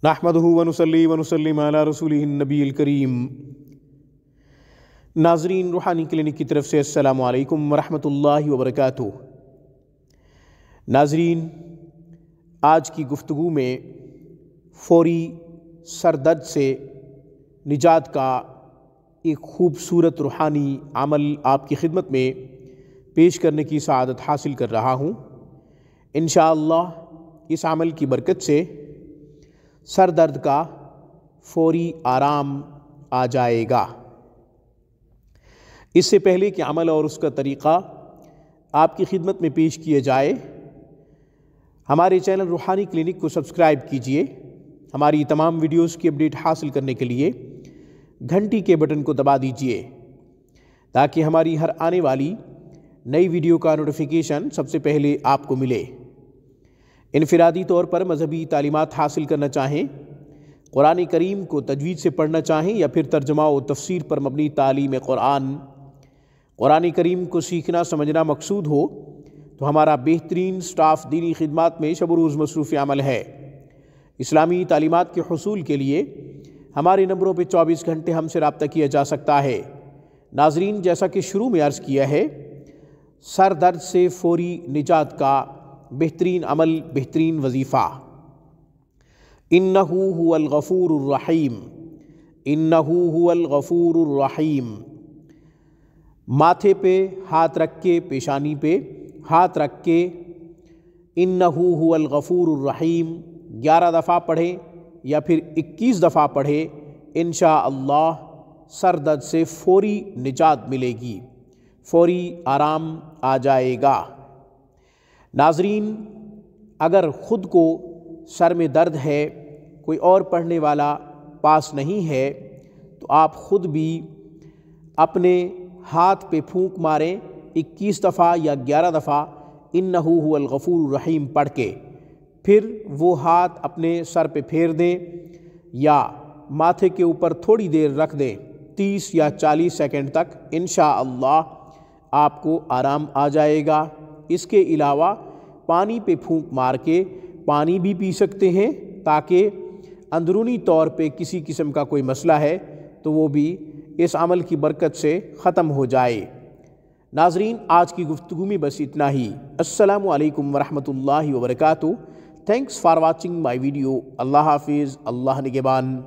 نحمدہ ونصلی ونسلم علی رسولہ النبی الکریم۔ ناظرین، روحانی کلینک کی طرف سے السلام علیکم ورحمۃ اللہ وبرکاتہ۔ ناظرین، آج کی گفتگو میں فوری سر درد سے نجات کا ایک خوبصورت روحانی عمل آپ کی خدمت میں پیش کرنے کی سعادت حاصل کر رہا ہوں۔ انشاءاللہ اس عمل کی برکت سے سر درد کا فوری آرام آ جائے گا۔ اس سے پہلے کہ عمل اور اس کا طریقہ آپ کی خدمت میں پیش کیے جائے، ہمارے چینل روحانی کلینک کو سبسکرائب کیجئے۔ ہماری تمام ویڈیوز کی اپڈیٹ حاصل کرنے کے لیے گھنٹی کے بٹن کو دبا دیجئے تاکہ ہماری ہر آنے والی نئی ویڈیو کا نوٹیفیکیشن سب سے پہلے آپ کو ملے۔ انفرادی طور پر مذہبی تعلیمات حاصل کرنا چاہیں، قرآن کریم کو تجوید سے پڑھنا چاہیں یا پھر ترجمہ و تفسیر پر مبنی تعلیم قرآن کریم کو سیکھنا سمجھنا مقصود ہو تو ہمارا بہترین سٹاف دینی خدمات میں شب و روز مصروف عمل ہے۔ اسلامی تعلیمات کے حصول کے لیے ہمارے نمبروں پہ 24 گھنٹے ہم سے رابطہ کیا جا سکتا ہے۔ ناظرین، جیسا کہ شروع میں عرض کیا ہے، سر درد سے فوری نجات کا بہترین عمل، بہترین وظیفہ، انہو هو الغفور الرحیم، انہو هو الغفور الرحیم۔ ماتھے پہ ہاتھ رکھ کے، پیشانی پہ ہاتھ رکھ کے انہو هو الغفور الرحیم 11 دفعہ پڑھیں یا پھر 21 دفعہ پڑھیں، انشاءاللہ سر درد سے فوری نجات ملے گی، فوری آرام آ جائے گا۔ ناظرین، اگر خود کو سر میں درد ہے، کوئی اور پڑھنے والا پاس نہیں ہے، تو آپ خود بھی اپنے ہاتھ پہ پھونک ماریں 21 دفعہ یا 11 دفعہ انہو هو الغفور الرحیم پڑھ کے، پھر وہ ہاتھ اپنے سر پہ پھیر دیں یا ماتھے کے اوپر تھوڑی دیر رکھ دیں، 30 یا 40 سیکنڈ تک، انشاءاللہ آپ کو آرام آ جائے گا۔ اس کے علاوہ پانی پہ پھونک مار کے پانی بھی پی سکتے ہیں تاکہ اندرونی طور پہ کسی قسم کا کوئی مسئلہ ہے تو وہ بھی اس عمل کی برکت سے ختم ہو جائے۔ ناظرین، آج کی گفتگو میں بس اتنا ہی۔ السلام علیکم ورحمۃ اللہ وبرکاتہ۔ Thanks for watching my video. اللہ حافظ، اللہ نگہبان۔